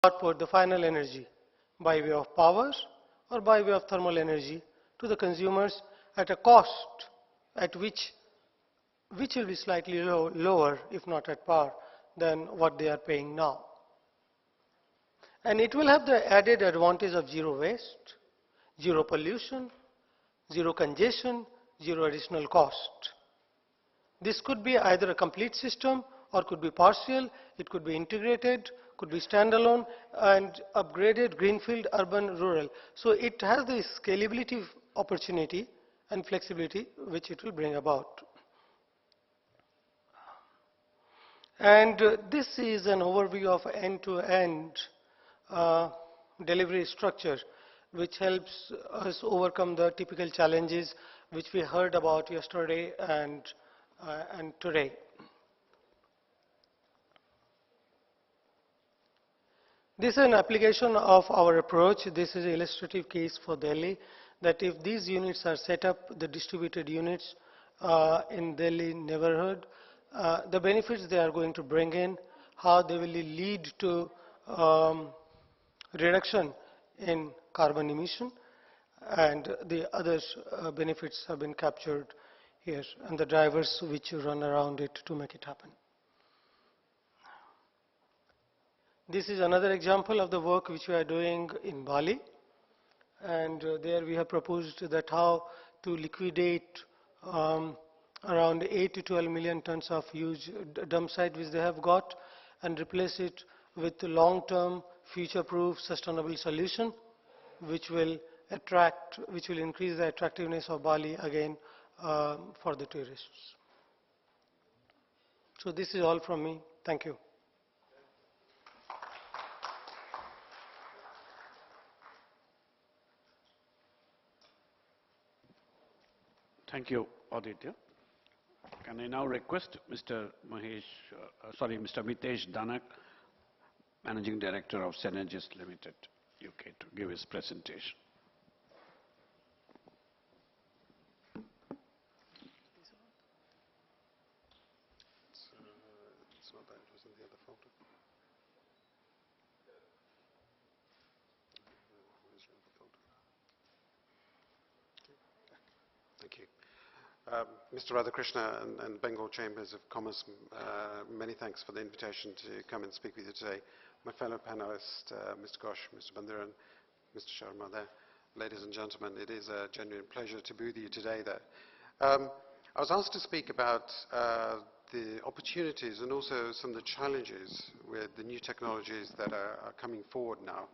output the final energy by way of power or by way of thermal energy to the consumers at a cost at which will be slightly lower, if not at par, than what they are paying now. And it will have the added advantage of zero waste, zero pollution, zero congestion, zero additional cost. This could be either a complete system or could be partial, it could be integrated, could be standalone and upgraded, greenfield, urban, rural. So it has the scalability opportunity and flexibility which it will bring about. And this is an overview of end-to-end delivery structure which helps us overcome the typical challenges which we heard about yesterday and today. This is an application of our approach. This is an illustrative case for Delhi, that if these units are set up, the distributed units in Delhi neighborhood, the benefits they are going to bring in, how they will lead to reduction in carbon emission, and the other benefits have been captured here, and the drivers which run around it to make it happen. This is another example of the work which we are doing in Bali, and there we have proposed that how to liquidate around 8 to 12 million tons of huge dump site which they have got and replace it with long-term, future-proof, sustainable solution which will increase the attractiveness of Bali again for the tourists. So this is all from me. Thank you. Thank you, Aditya. Can I now request Mr. Mitesh Danak, Managing Director of Synergist Limited, UK, to give his presentation. It's not that, it was in the other folder. Thank you. Mr. Radhakrishna and Bengal Chambers of Commerce, many thanks for the invitation to come and speak with you today. My fellow panelists, Mr. Ghosh, Mr. Bandiran, Mr. Sharma there, ladies and gentlemen, it is a genuine pleasure to be with you today there. I was asked to speak about the opportunities and also some of the challenges with the new technologies that are coming forward now.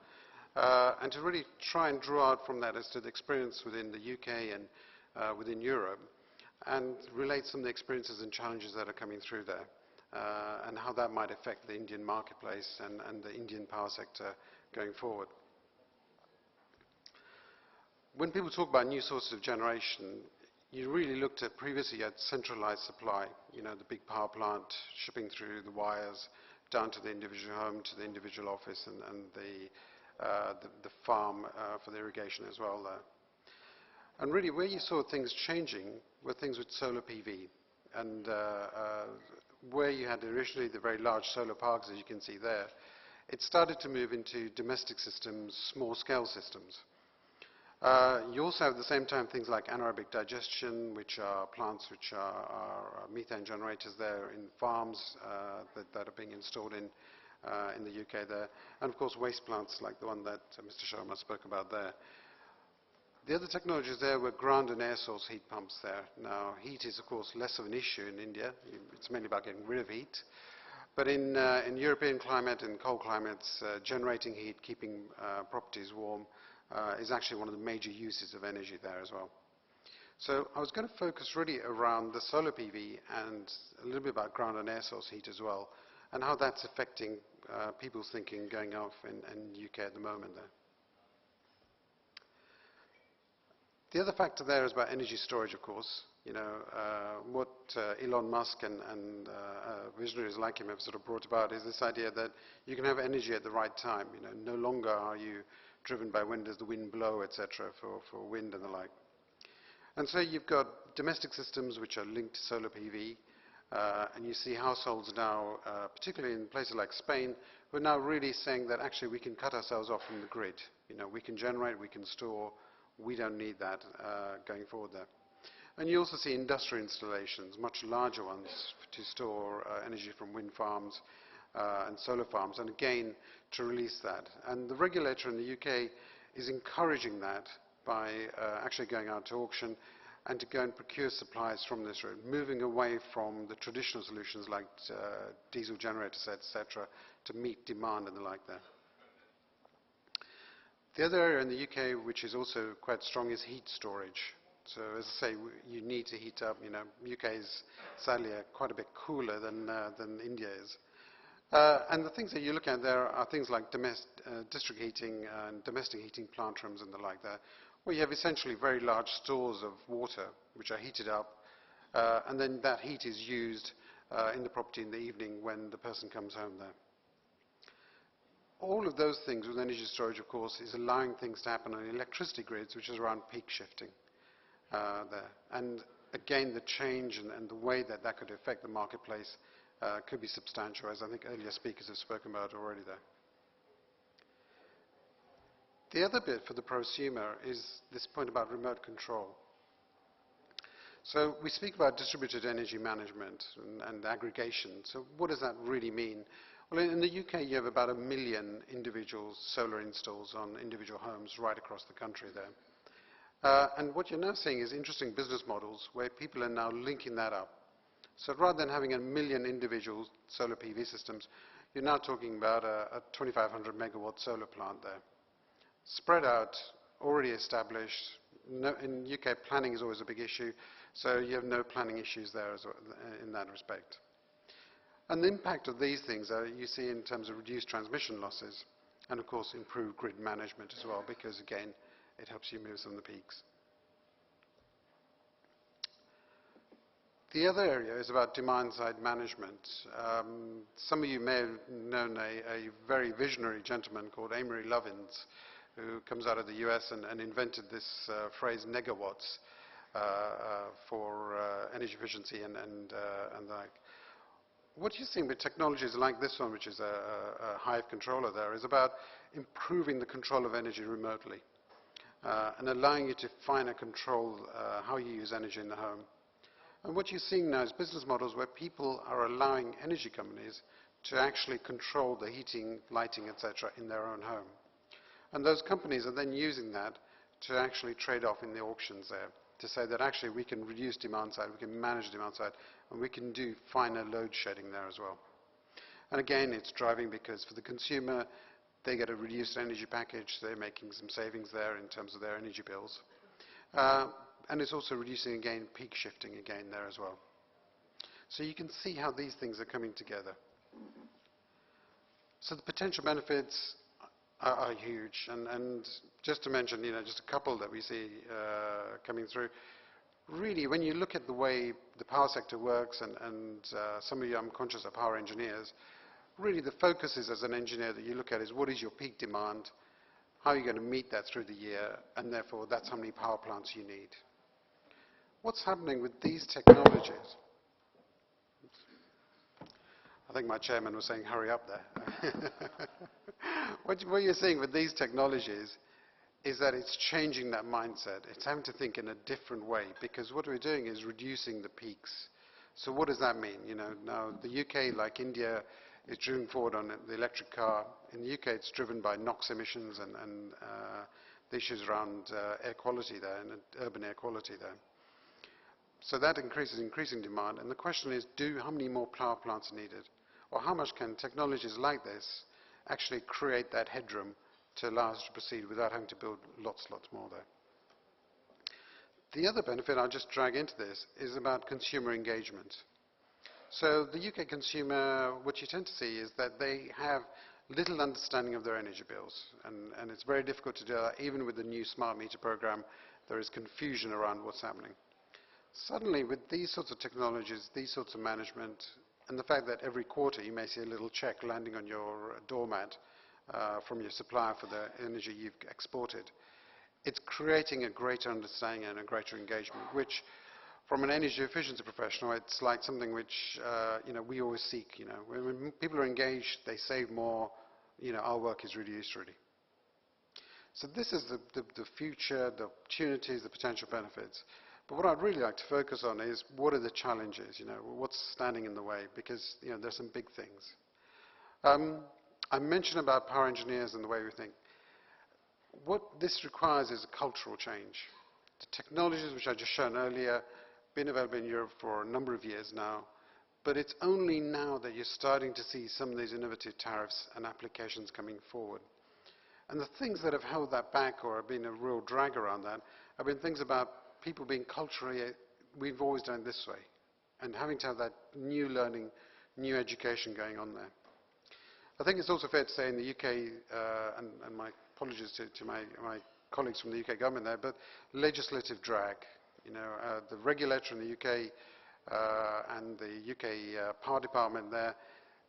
And to really try and draw out from that as to the experience within the UK and within Europe, and relate some of the experiences and challenges that are coming through there, and how that might affect the Indian marketplace and the Indian power sector going forward. When people talk about new sources of generation, you really looked at previously at centralized supply, you know, the big power plant shipping through the wires down to the individual home, to the individual office, and the farm for the irrigation as well there. And really where you saw things changing were things with solar PV, and where you had originally the very large solar parks, as you can see there, it started to move into domestic systems, small scale systems. You also have at the same time things like anaerobic digestion, which are plants which are methane generators there in farms that are being installed in the UK there, and of course waste plants like the one that Mr. Sharma spoke about there. The other technologies there were ground and air source heat pumps there. Now, heat is, of course, less of an issue in India. It's mainly about getting rid of heat. But in European climate and cold climates, generating heat, keeping properties warm, is actually one of the major uses of energy there as well. So I was going to focus really around the solar PV and a little bit about ground and air source heat as well, and how that's affecting people's thinking going off in the UK at the moment there. The other factor there is about energy storage, of course. You know, what Elon Musk and visionaries like him have sort of brought about is this idea that you can have energy at the right time. You know, no longer are you driven by when does the wind blow, etc., for wind and the like. And so you've got domestic systems which are linked to solar PV, And you see households now, particularly in places like Spain, who are now really saying that actually we can cut ourselves off from the grid. You know, we can generate, we can store, we don't need that going forward there. And you also see industrial installations, much larger ones, to store energy from wind farms and solar farms, and again, to release that. And the regulator in the UK is encouraging that by actually going out to auction and to go and procure supplies from this route, moving away from the traditional solutions like diesel generator sets, etc., to meet demand and the like there. The other area in the UK which is also quite strong is heat storage. So as I say, you need to heat up. You know, UK is sadly quite a bit cooler than India is. And the things that you look at there are things like district heating and domestic heating plant rooms and the like there, where you have essentially very large stores of water which are heated up, and then that heat is used in the property in the evening when the person comes home there. All of those things with energy storage, of course, is allowing things to happen on electricity grids, which is around peak shifting there. And again, the change and the way that that could affect the marketplace could be substantial, as I think earlier speakers have spoken about already there. The other bit for the prosumer is this point about remote control. So we speak about distributed energy management and aggregation. So what does that really mean? Well, in the UK, you have about 1 million individual solar installs on individual homes right across the country there. And what you're now seeing is interesting business models where people are now linking that up. So rather than having 1 million individual solar PV systems, you're now talking about a 2,500 megawatt solar plant there. Spread out, already established. In UK, planning is always a big issue, so you have no planning issues there as well, in that respect. And the impact of these things you see in terms of reduced transmission losses and, of course, improved grid management as well, because, again, it helps you move some of the peaks. The other area is about demand-side management. Some of you may have known a very visionary gentleman called Amory Lovins, who comes out of the US and invented this phrase negawatts for energy efficiency and like. What you're seeing with technologies like this one, which is a Hive controller there, is about improving the control of energy remotely and allowing you to finer control how you use energy in the home. And what you're seeing now is business models where people are allowing energy companies to actually control the heating, lighting, etc. in their own home. And those companies are then using that to actually trade off in the auctions there, to say that actually we can reduce demand side, we can manage demand side, and we can do finer load shedding there as well. And again, it's driving because for the consumer, they get a reduced energy package, they're making some savings there in terms of their energy bills. And it's also reducing, again, peak shifting again there as well. So you can see how these things are coming together. So the potential benefits are huge. And just to mention, just a couple that we see coming through. Really, when you look at the way the power sector works, and some of you, I'm conscious, are power engineers, really the focus is, as an engineer, that you look at is what is your peak demand, how are you going to meet that through the year, and therefore that's how many power plants you need. What's happening with these technologies? I think my chairman was saying, hurry up there. What you're seeing with these technologies is that it's changing that mindset. It's having to think in a different way, because what we're doing is reducing the peaks. So what does that mean? Now the UK, like India, is driven forward on the electric car. In the UK, it's driven by NOx emissions and the issues around air quality there, and urban air quality there. So that increasing demand, and the question is, how many more power plants are needed? Or how much can technologies like this actually create that headroom to allow us to proceed without having to build lots more there? The other benefit I'll just drag into this is about consumer engagement. So the UK consumer, what you tend to see is that they have little understanding of their energy bills, and it's very difficult to do that. Even with the new smart meter program, there is confusion around what's happening. Suddenly, with these sorts of technologies, these sorts of management, and the fact that every quarter you may see a little check landing on your doormat from your supplier for the energy you've exported, it's creating a greater understanding and a greater engagement, which From an energy efficiency professional, it's like something which we always seek. When people are engaged, they save more. Our work is reduced really. So this is the future, the opportunities, the potential benefits. But what I'd really like to focus on is what are the challenges? What's standing in the way? Because there's some big things. I mentioned about power engineers and the way we think. What this requires is a cultural change. The technologies which I just shown earlier, been available in Europe for a number of years now, but it's only now that you're starting to see some of these innovative tariffs and applications coming forward. And the things that have held that back or have been a real drag around that have been things about people being culturally, we've always done it this way, and having to have that new learning, new education going on there. I think it's also fair to say in the UK, and my apologies to my colleagues from the UK government there, but legislative drag. The regulator in the UK and the UK Power Department there,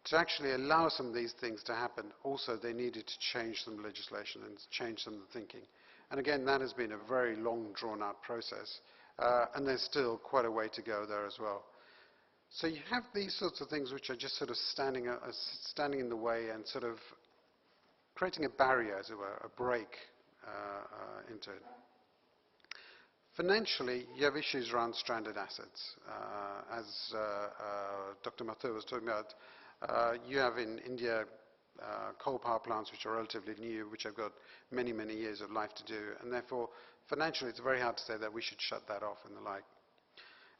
to actually allow some of these things to happen, also they needed to change some legislation and change some of the thinking. And again, that has been a very long, drawn-out process, and there's still quite a way to go there as well. So you have these sorts of things which are just sort of standing in the way and sort of creating a barrier, as it were, a break into it. Financially, you have issues around stranded assets. As Dr. Mathur was talking about, you have in India coal power plants which are relatively new, which have got many, many years of life to do, and therefore, financially, it's very hard to say that we should shut that off and the like.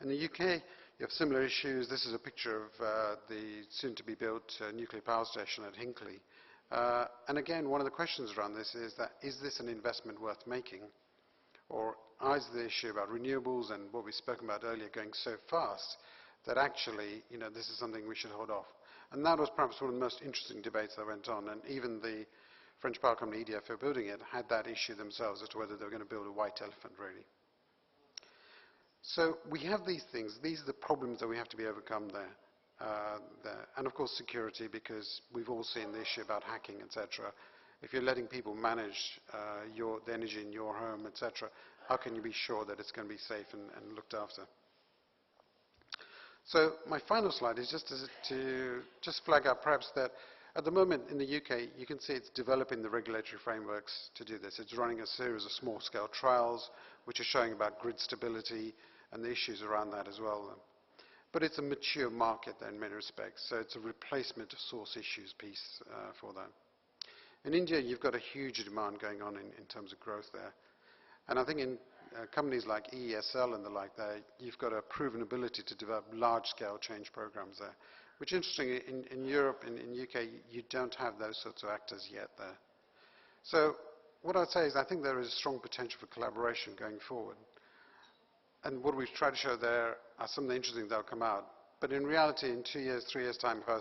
In the UK, you have similar issues. This is a picture of the soon-to-be-built nuclear power station at Hinkley. And again, one of the questions around this is that, is this an investment worth making? Or is the issue about renewables and what we spoke about earlier going so fast that actually, this is something we should hold off? And that was perhaps one of the most interesting debates that went on. And even the French power company EDF, who were building it, had that issue themselves as to whether they were going to build a white elephant, really. So we have these things. These are the problems that we have to be overcome there. And of course security, because we've all seen the issue about hacking, etc. If you're letting people manage the energy in your home, etc., how can you be sure that it's going to be safe and looked after? So my final slide is just to flag up perhaps that at the moment in the UK, you can see it's developing the regulatory frameworks to do this. It's running a series of small-scale trials which are showing about grid stability and the issues around that as well. But it's a mature market there in many respects, so it's a replacement of source issues piece for that. In India, you've got a huge demand going on in terms of growth there. And I think in companies like EESL and the like there, you've got a proven ability to develop large-scale change programs there, which interestingly in Europe, in UK, you don't have those sorts of actors yet there. So what I'd say is I think there is a strong potential for collaboration going forward. And what we've tried to show there are some of the interesting things that will come out. But in reality, in 2 years, 3 years' time, if I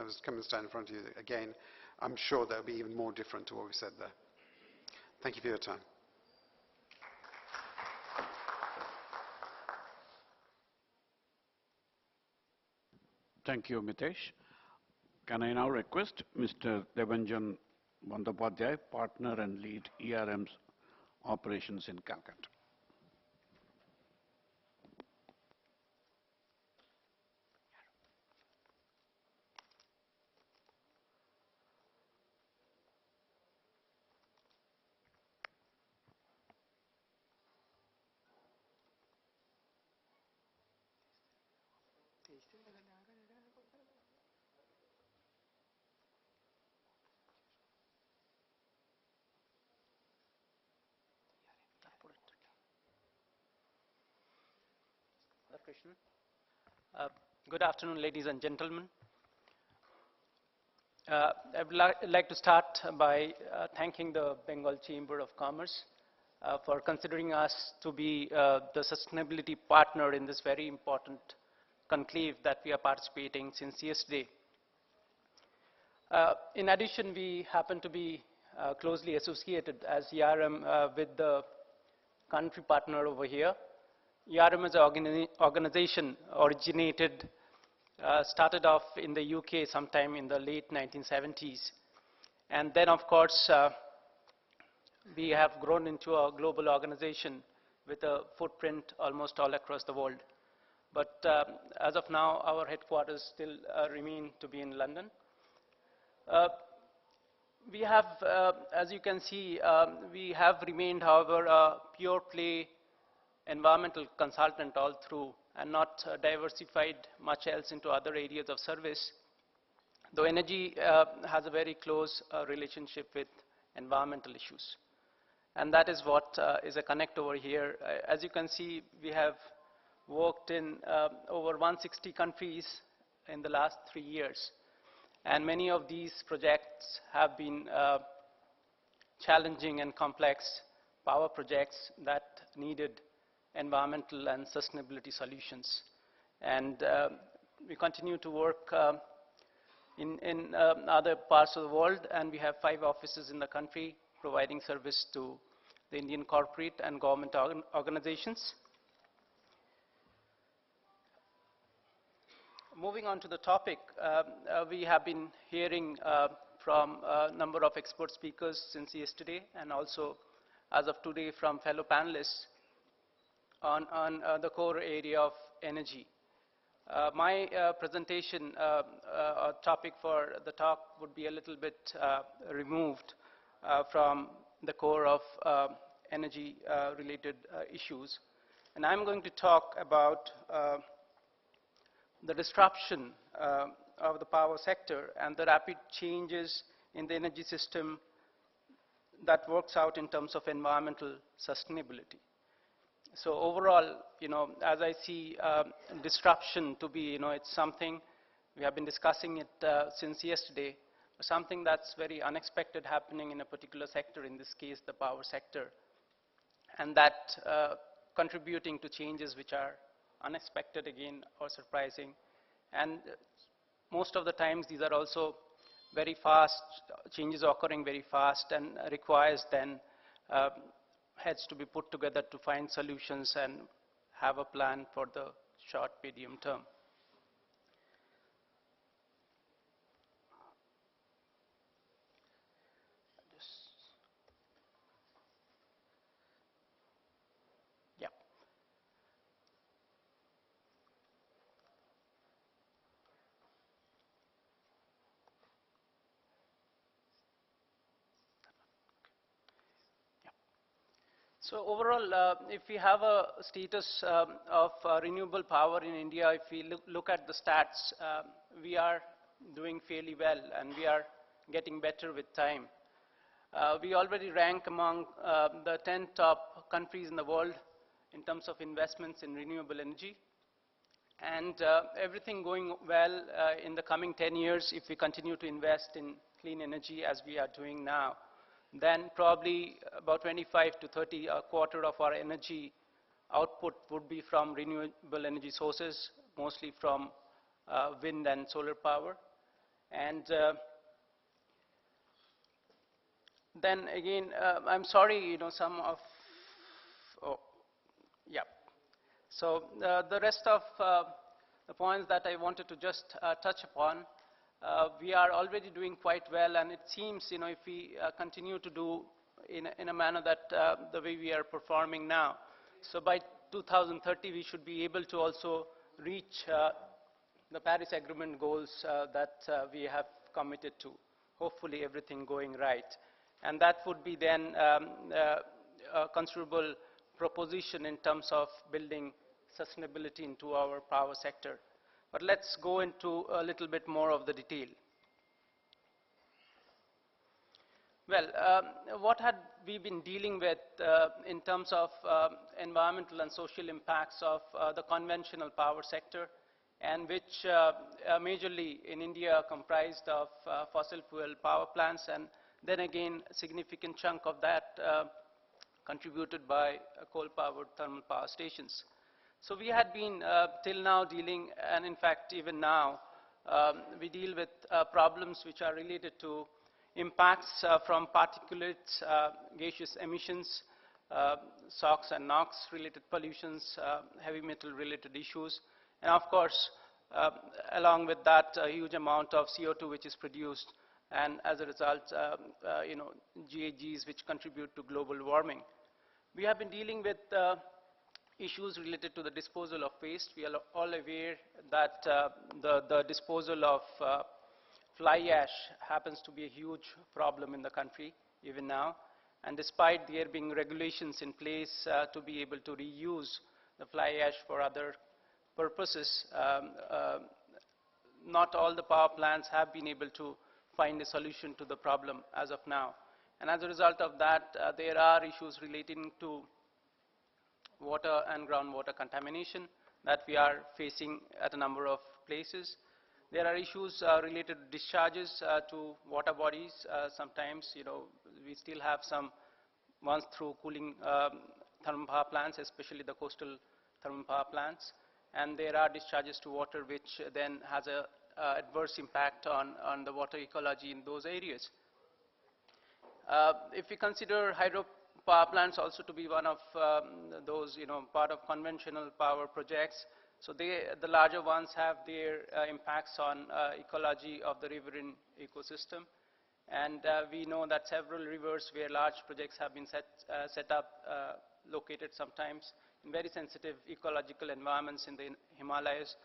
was come and stand in front of you again, I'm sure that will be even more different to what we said there. Thank you for your time. Thank you, Mitesh. Can I now request Mr. Debanjan Bandyopadhyay, Partner and Lead ERM's Operations in Calcutta. Good afternoon, ladies and gentlemen. I would like to start by thanking the Bengal Chamber of Commerce for considering us to be the sustainability partner in this very important conclave that we are participating since yesterday. In addition, we happen to be closely associated as ERM with the country partner over here. ERM is an organization originated, started off in the UK sometime in the late 1970s. And then, of course, we have grown into a global organization with a footprint almost all across the world. But as of now, our headquarters still remain to be in London. We have, as you can see, we have remained, however, a pure play environmental consultant all through and not diversified much else into other areas of service. Though energy has a very close relationship with environmental issues. And that is what is a connect over here. As you can see, we have worked in over 160 countries in the last 3 years. And many of these projects have been challenging and complex power projects that needed environmental and sustainability solutions. And we continue to work in other parts of the world, and we have 5 offices in the country providing service to the Indian corporate and government organizations. Moving on to the topic, we have been hearing from a number of expert speakers since yesterday, and also as of today from fellow panelists on the core area of energy. My presentation topic for the talk would be a little bit removed from the core of energy related issues. And I'm going to talk about the disruption of the power sector and the rapid changes in the energy system that works out in terms of environmental sustainability. So overall, as I see disruption to be, it's something, we have been discussing it since yesterday, something that's very unexpected happening in a particular sector, in this case, the power sector, and that contributing to changes which are unexpected again or surprising. And most of the times, these are also very fast, changes occurring very fast, and requires then heads to be put together to find solutions and have a plan for the short, medium term. Yeah. So overall, if we have a status of renewable power in India, if we look at the stats, we are doing fairly well, and we are getting better with time. We already rank among the 10 top countries in the world in terms of investments in renewable energy. And everything going well in the coming 10 years, if we continue to invest in clean energy as we are doing now, then probably about 25 to 30, a quarter of our energy output would be from renewable energy sources, mostly from wind and solar power. And then again, I'm sorry, some of, So the rest of the points that I wanted to just touch upon, we are already doing quite well, and it seems, if we continue to do in a manner that the way we are performing now, so by 2030 we should be able to also reach the Paris Agreement goals that we have committed to. Hopefully everything going right, and that would be then a considerable proposition in terms of building sustainability into our power sector. But let's go into a little bit more of the detail. Well, what had we been dealing with in terms of environmental and social impacts of the conventional power sector, and which majorly in India comprised of fossil fuel power plants, and then again a significant chunk of that contributed by coal-powered thermal power stations. So we had been till now dealing, and in fact even now, we deal with problems which are related to impacts from particulates, gaseous emissions, SOx and NOx related pollutions, heavy metal related issues, and of course along with that a huge amount of CO2 which is produced, and as a result GHGs which contribute to global warming. We have been dealing with issues related to the disposal of waste. We are all aware that the disposal of fly ash happens to be a huge problem in the country even now. And despite there being regulations in place to be able to reuse the fly ash for other purposes, not all the power plants have been able to find a solution to the problem as of now. And as a result of that, there are issues relating to water and groundwater contamination that we are facing at a number of places. There are issues related to discharges to water bodies. Sometimes, we still have some ones through cooling thermal power plants, especially the coastal thermal power plants. And there are discharges to water which then has a adverse impact on the water ecology in those areas. If we consider hydro power plants also to be one of those, part of conventional power projects, so the larger ones have their impacts on ecology of the riverine ecosystem. And we know that several rivers where large projects have been set up, located sometimes in very sensitive ecological environments in the Himalayas.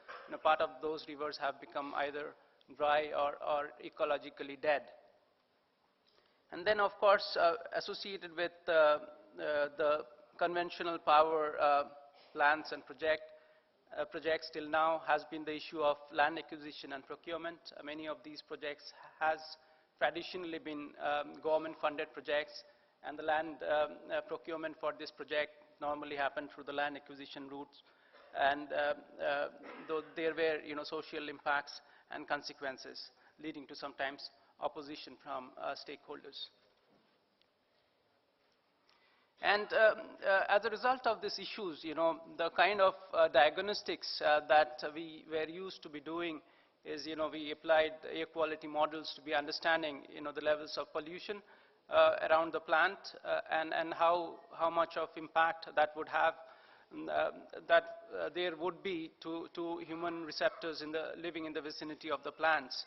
Part of those rivers have become either dry or ecologically dead. And then, of course, associated with the conventional power plants and projects till now has been the issue of land acquisition and procurement. Many of these projects has traditionally been government-funded projects, and the land procurement for this project normally happened through the land acquisition routes. And though there were, social impacts and consequences leading to sometimes opposition from stakeholders. And as a result of these issues, the kind of diagnostics that we were used to be doing is, we applied air quality models to be understanding, the levels of pollution around the plant and how much of impact that would have, there would be to human receptors living in the vicinity of the plants.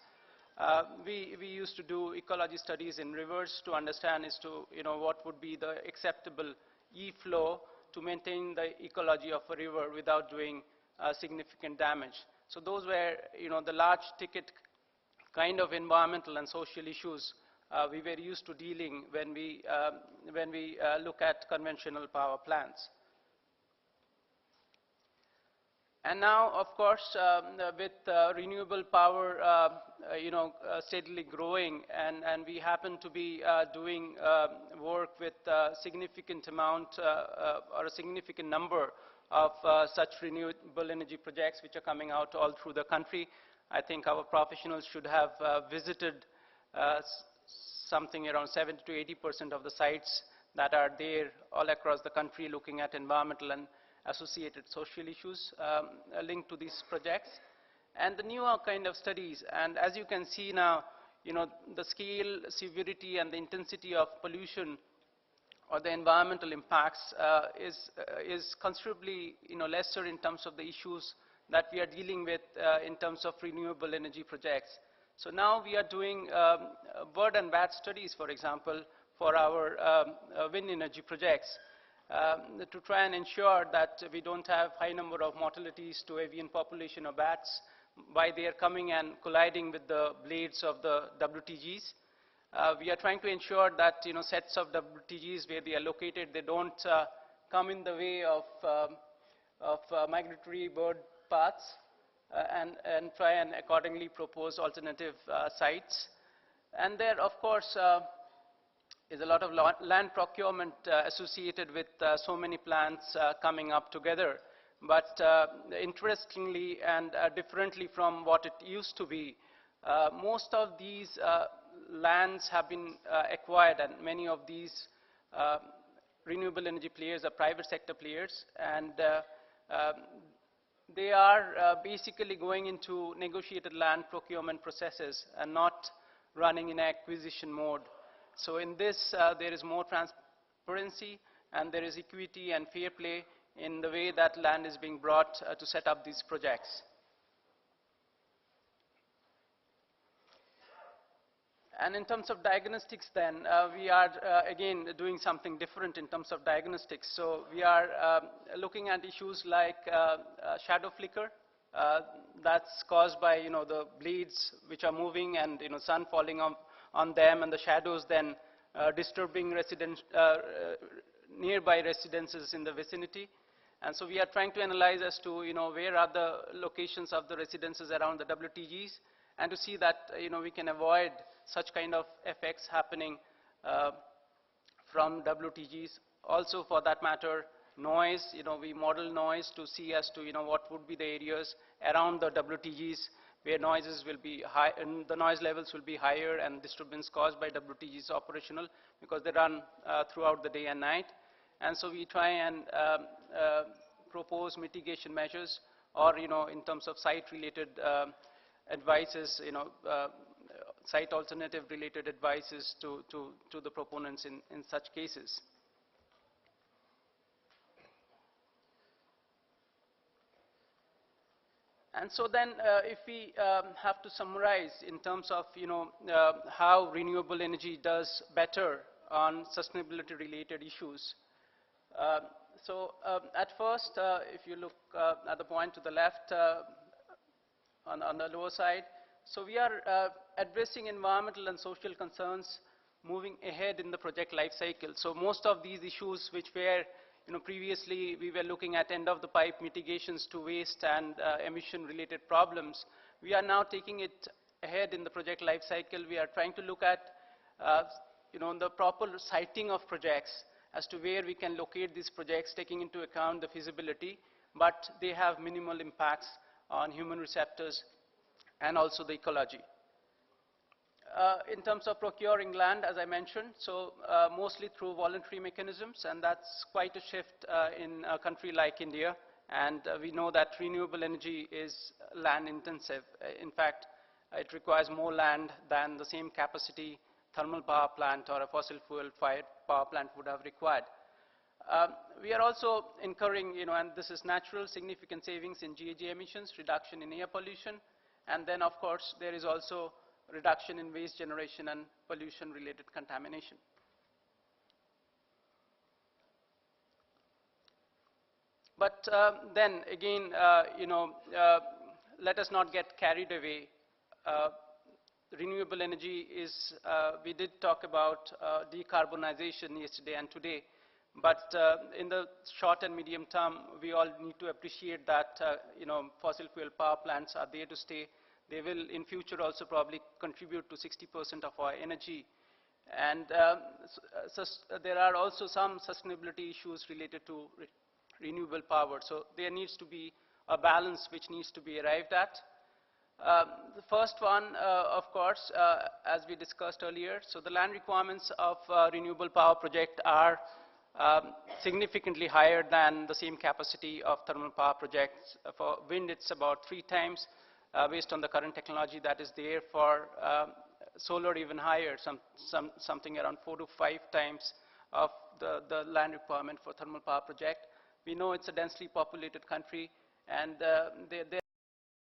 We used to do ecology studies in rivers to understand as to, what would be the acceptable E-flow to maintain the ecology of a river without doing significant damage. So those were, the large ticket kind of environmental and social issues we were used to dealing when we look at conventional power plants. And now, of course, with renewable power, steadily growing, and we happen to be doing work with a significant amount or a significant number of such renewable energy projects which are coming out all through the country. I think our professionals should have visited something around 70 to 80% of the sites that are there all across the country, looking at environmental and associated social issues linked to these projects. And the newer kind of studies, and as you can see now, the scale, severity, and the intensity of pollution or the environmental impacts is considerably, lesser in terms of the issues that we are dealing with in terms of renewable energy projects. So now we are doing bird and bat studies, for example, for our wind energy projects. To try and ensure that we don't have high number of mortalities to avian population of bats by their coming and colliding with the blades of the WTGs. We are trying to ensure that, sets of WTGs where they are located, they don't come in the way of migratory bird paths and try and accordingly propose alternative sites. And there, of course, is a lot of land procurement associated with so many plants coming up together. But interestingly and differently from what it used to be, most of these lands have been acquired, and many of these renewable energy players are private sector players, and they are basically going into negotiated land procurement processes and not running in acquisition mode. So in this, there is more transparency and there is equity and fair play in the way that land is being brought to set up these projects. And in terms of diagnostics then, we are again doing something different in terms of diagnostics. So we are looking at issues like shadow flicker. That's caused by, the blades which are moving and, sun falling on them, and the shadows then disturbing nearby residences in the vicinity. And so we are trying to analyze as to, where are the locations of the residences around the WTGs, and to see that, we can avoid such kind of effects happening from WTGs. Also, for that matter, noise, we model noise to see as to, what would be the areas around the WTGs where noises will be high, and the noise levels will be higher and disturbance caused by WTGs operational, because they run throughout the day and night. And so we try and propose mitigation measures, or, in terms of site-related advices, site alternative related advices to the proponents in such cases. And so then, if we have to summarize in terms of, how renewable energy does better on sustainability related issues. At first, if you look at the point to the left, on the lower side, so we are addressing environmental and social concerns moving ahead in the project life cycle. So most of these issues which were, previously we were looking at end of the pipe mitigations to waste and emission related problems, we are now taking it ahead in the project life cycle. We are trying to look at, the proper siting of projects as to where we can locate these projects, taking into account the feasibility, but they have minimal impacts on human receptors and also the ecology. In terms of procuring land, as I mentioned, so mostly through voluntary mechanisms, and that's quite a shift in a country like India. And we know that renewable energy is land intensive. In fact, it requires more land than the same capacity thermal power plant or a fossil fuel fired power plant would have required. We are also incurring, and this is natural, significant savings in GHG emissions, reduction in air pollution, and then of course there is also reduction in waste generation and pollution related contamination. But then again, let us not get carried away. Renewable energy is, we did talk about decarbonization yesterday and today, but in the short and medium term, we all need to appreciate that, fossil fuel power plants are there to stay. They will in future also probably contribute to 60% of our energy. And there are also some sustainability issues related to renewable power. So there needs to be a balance which needs to be arrived at. The first one, of course, as we discussed earlier, so the land requirements of renewable power project are significantly higher than the same capacity of thermal power projects. For wind, it's about 3 times based on the current technology that is there. For solar, even higher, something around 4 to 5 times of the land requirement for thermal power project. We know it's a densely populated country, and there